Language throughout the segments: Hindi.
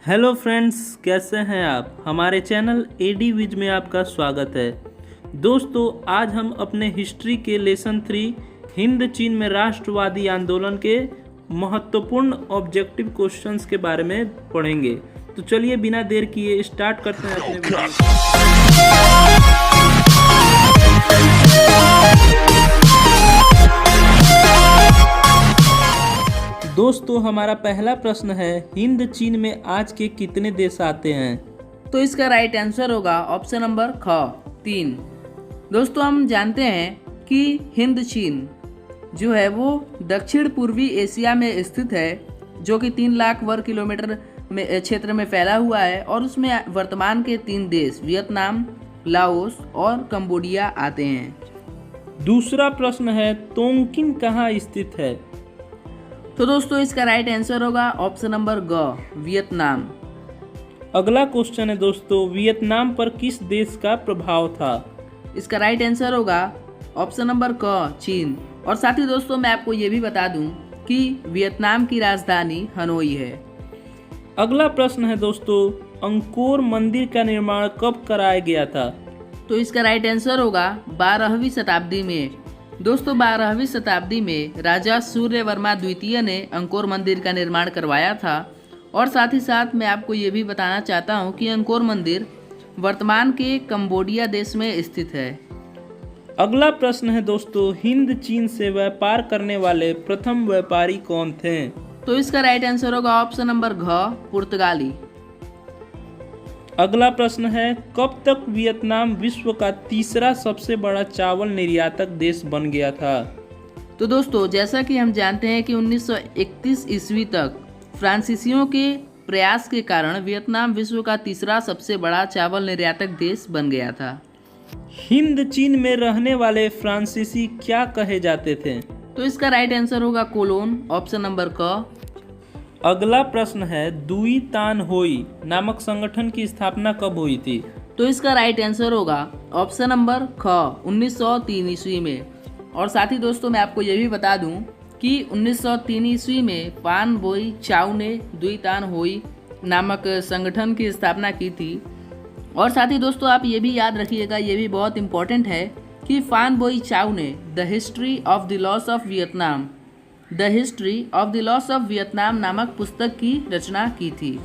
हेलो फ्रेंड्स, कैसे हैं आप। हमारे चैनल एडी विज में आपका स्वागत है। दोस्तों, आज हम अपने हिस्ट्री के लेसन 3 हिंद चीन में राष्ट्रवादी आंदोलन के महत्वपूर्ण ऑब्जेक्टिव क्वेश्चंस के बारे में पढ़ेंगे। तो चलिए बिना देर किए स्टार्ट करते हैं अपने वीडियो। दोस्तों, हमारा पहला प्रश्न है, हिंद चीन में आज के कितने देश आते हैं। तो इसका राइट आंसर होगा ऑप्शन नंबर ख 3। दोस्तों, हम जानते हैं कि हिंद चीन जो है वो दक्षिण पूर्वी एशिया में स्थित है, जो कि 3 लाख वर्ग किलोमीटर में क्षेत्र में फैला हुआ है और उसमें वर्तमान के 3 देश वियतनाम, लाओस और कंबोडिया आते हैं। दूसरा प्रश्न है, तोंगकिन कहाँ स्थित है। तो दोस्तों, इसका राइट आंसर होगा ऑप्शन नंबर ग वियतनाम। अगला क्वेश्चन है दोस्तों, वियतनाम पर किस देश का प्रभाव था। इसका राइट आंसर होगा ऑप्शन नंबर क चीन। और साथ ही दोस्तों, मैं आपको ये भी बता दूं कि वियतनाम की राजधानी हनोई है। अगला प्रश्न है दोस्तों, अंकोर मंदिर का निर्माण कब कराया गया था। तो इसका राइट आंसर होगा 12वीं शताब्दी में। दोस्तों, 12वीं शताब्दी में राजा सूर्यवर्मा द्वितीय ने अंकोर मंदिर का निर्माण करवाया था। और साथ ही साथ मैं आपको ये भी बताना चाहता हूँ कि अंकोर मंदिर वर्तमान के कंबोडिया देश में स्थित है। अगला प्रश्न है दोस्तों, हिंद चीन से व्यापार करने वाले प्रथम व्यापारी कौन थे। तो इसका राइट आंसर होगा ऑप्शन नंबर घ पुर्तगाली। अगला प्रश्न है, कब तक वियतनाम विश्व का तीसरा सबसे बड़ा चावल निर्यातक देश बन गया था। तो दोस्तों, जैसा कि हम जानते हैं कि 1931 ईस्वी तक फ्रांसीसियों के प्रयास के कारण वियतनाम विश्व का तीसरा सबसे बड़ा चावल निर्यातक देश बन गया था। हिंद चीन में रहने वाले फ्रांसीसी क्या कहे जाते थे। तो इसका राइट आंसर होगा कोलोन, ऑप्शन नंबर क। अगला प्रश्न है, दुई तान होई नामक संगठन की स्थापना कब हुई थी। तो इसका राइट आंसर होगा ऑप्शन नंबर ख 1903 ईस्वी में। और साथ ही दोस्तों, मैं आपको ये भी बता दूं कि 1903 ईस्वी में फान बोई चाउ ने दुई तान होई नामक संगठन की स्थापना की थी। और साथ ही दोस्तों, आप ये भी याद रखिएगा, ये भी बहुत इंपॉर्टेंट है कि फान बोई चाउ ने the history of the loss of Vietnam नामक पुस्तक की रचना की थी।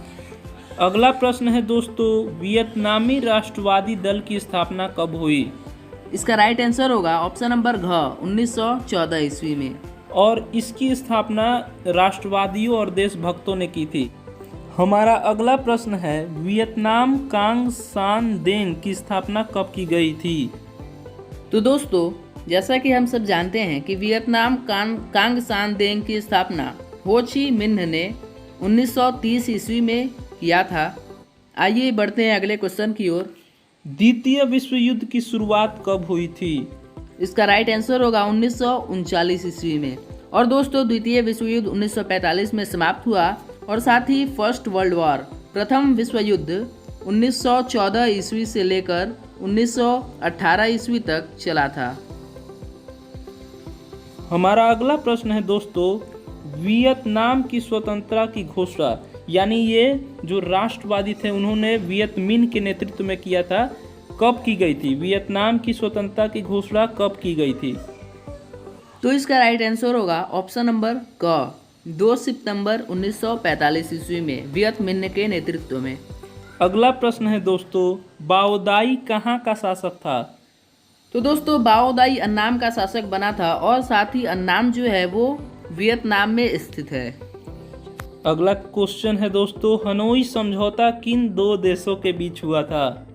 अगला प्रश्न है दोस्तों, वियतनामी राष्ट्रवादी दल की स्थापना कब हुई। इसका राइट आंसर होगा ऑप्शन नंबर घ 1914 ईस्वी में। और इसकी स्थापना राष्ट्रवादियों और देशभक्तों ने की थी। हमारा अगला प्रश्न है, वियतनाम कांग सान देंग की स्थापना कब की गई थी। तो दोस्तों, जैसा कि हम सब जानते हैं कि वियतनाम कांग सान देंग की स्थापना हो ची मिन्ह ने 1930 ईस्वी में किया था। आइए बढ़ते हैं अगले क्वेश्चन की ओर। द्वितीय विश्व युद्ध की शुरुआत कब हुई थी। इसका राइट आंसर होगा 1939 ईस्वी में। और दोस्तों, द्वितीय विश्व युद्ध 1945 में समाप्त हुआ। और साथ ही फर्स्ट वर्ल्ड वॉर प्रथम विश्व युद्ध 1914 ईस्वी से लेकर 1918 ईस्वी तक चला था। हमारा अगला प्रश्न है दोस्तों, वियतनाम की स्वतंत्रता की घोषणा, यानी ये जो राष्ट्रवादी थे उन्होंने वियत मिन्ह के नेतृत्व में किया था, कब की गई थी। वियतनाम की स्वतंत्रता की घोषणा कब की गई थी। तो इसका राइट आंसर होगा ऑप्शन नंबर क 2 सितंबर 1945 ईस्वी में वियत मिन्ह के नेतृत्व में। अगला प्रश्न है दोस्तों, बाओदाई कहाँ का शासक था। तो दोस्तों, बाओदाई अन्नाम का शासक बना था। और साथ ही अन्नाम जो है वो वियतनाम में स्थित है। अगला क्वेश्चन है दोस्तों, हनोई समझौता किन 2 देशों के बीच हुआ था।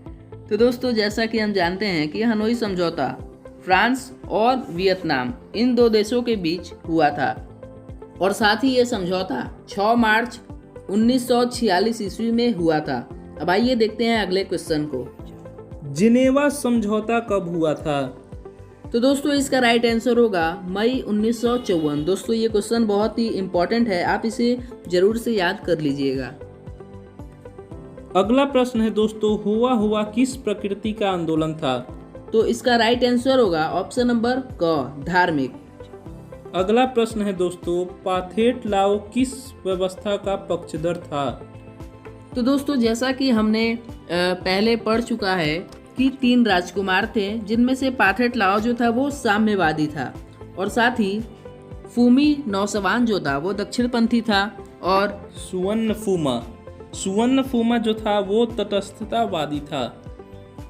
तो दोस्तों, जैसा कि हम जानते हैं कि हनोई समझौता फ्रांस और वियतनाम इन 2 देशों के बीच हुआ था। और साथ ही ये समझौता 6 मार्च 1946 ईस्वी में हुआ था। अब आइए देखते हैं अगले क्वेश्चन को। जिनेवा समझौता कब हुआ था। तो दोस्तों, इसका राइट आंसर होगा मई 1954। दोस्तों, ये क्वेश्चन बहुत ही इंपॉर्टेंट है, आप इसे जरूर से याद कर लीजिएगा। अगला प्रश्न है दोस्तों, हुआ किस प्रकृति का आंदोलन था। तो इसका राइट आंसर होगा ऑप्शन नंबर क धार्मिक। अगला प्रश्न है दोस्तों, पाथेट लाओ किस व्यवस्था का पक्षधर था। तो दोस्तों जैसा कि हमने पहले पढ़ चुका है कि 3 राजकुमार थे, जिनमें से पाथेट लाओ जो था वो साम्यवादी था और साथ ही फूमी नौसवान जो था वो दक्षिणपंथी था और सुवर्ण फूमा जो था वो तटस्थतावादी था।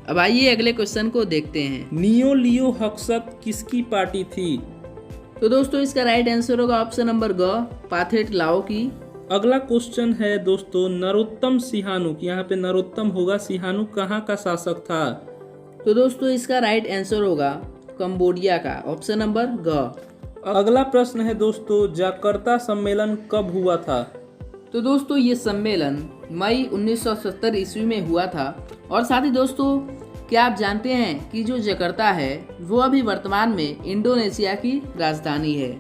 अब आइए अगले क्वेश्चन को देखते हैं। नियो लियो हक्सत किसकी पार्टी थी? तो दोस्तों इसका राइट आंसर होगा ऑप्शन नंबर ग, पाथेट लाओ की। अगला क्वेश्चन है दोस्तों नरोत्तम सिहानुक, यहाँ पे नरोत्तम होगा, सिहानुक कहाँ का शासक था? तो दोस्तों इसका राइट आंसर होगा कंबोडिया का, ऑप्शन नंबर ग। अगला प्रश्न है दोस्तों जाकर्ता सम्मेलन कब हुआ था? तो दोस्तों ये सम्मेलन मई 1970 ईस्वी में हुआ था और साथ ही दोस्तों क्या आप जानते हैं कि जो जकार्ता है वो अभी वर्तमान में इंडोनेशिया की राजधानी है।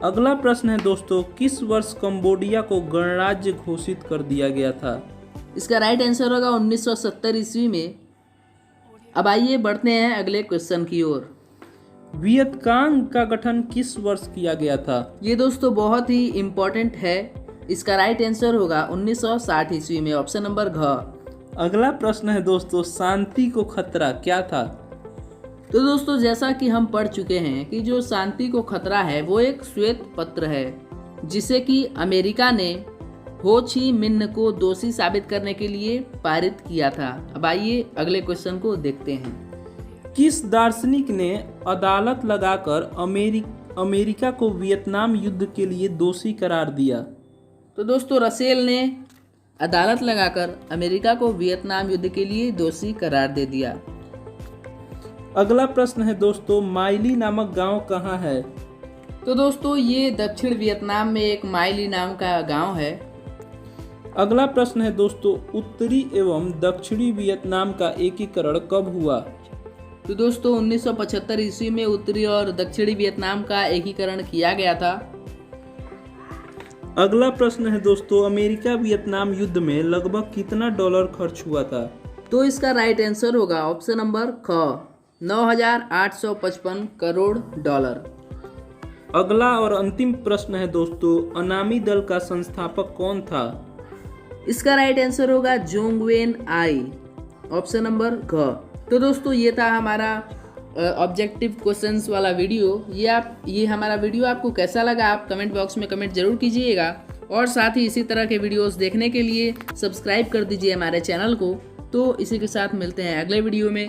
अगला प्रश्न है दोस्तों किस वर्ष कंबोडिया को गणराज्य घोषित कर दिया गया था? इसका राइट आंसर होगा 1970 ईस्वी में। अब आइए बढ़ते हैं अगले क्वेश्चन की ओर। वियतकांग का गठन किस वर्ष किया गया था? ये दोस्तों बहुत ही इम्पोर्टेंट है। इसका राइट आंसर होगा 1960 ईस्वी में, ऑप्शन नंबर घ। अगला प्रश्न है दोस्तों शांति को खतरा क्या था? तो दोस्तों जैसा कि हम पढ़ चुके हैं कि जो शांति को खतरा है वो एक श्वेत पत्र है जिसे कि अमेरिका ने हो छी मिन्ह को दोषी साबित करने के लिए पारित किया था। अब आइए अगले क्वेश्चन को देखते हैं। किस दार्शनिक ने अदालत लगाकर अमेरिका को वियतनाम युद्ध के लिए दोषी करार दिया? तो दोस्तों रसेल ने अदालत लगाकर अमेरिका को वियतनाम युद्ध के लिए दोषी करार दे दिया। अगला प्रश्न है दोस्तों माइली नामक गांव कहाँ है? तो दोस्तों ये दक्षिण वियतनाम में एक माइली नाम का गांव है। अगला प्रश्न है दोस्तों उत्तरी एवं दक्षिणी वियतनाम का एकीकरण कब हुआ? तो दोस्तों 1975 ईस्वी में उत्तरी और दक्षिणी वियतनाम का एकीकरण किया गया था। अगला प्रश्न है दोस्तों अमेरिका वियतनाम युद्ध में लगभग कितना डॉलर खर्च हुआ था? तो इसका राइट आंसर होगा ऑप्शन नंबर ख, 9,855 करोड़ डॉलर। अगला और अंतिम प्रश्न है दोस्तों अनामी दल का संस्थापक कौन था? इसका राइट आंसर होगा जोंगवेन आई, ऑप्शन नंबर घ। तो दोस्तों ये था हमारा ऑब्जेक्टिव क्वेश्चंस वाला वीडियो। ये हमारा वीडियो आपको कैसा लगा आप कमेंट बॉक्स में कमेंट जरूर कीजिएगा और साथ ही इसी तरह के वीडियोस देखने के लिए सब्सक्राइब कर दीजिए हमारे चैनल को। तो इसी के साथ मिलते हैं अगले वीडियो में।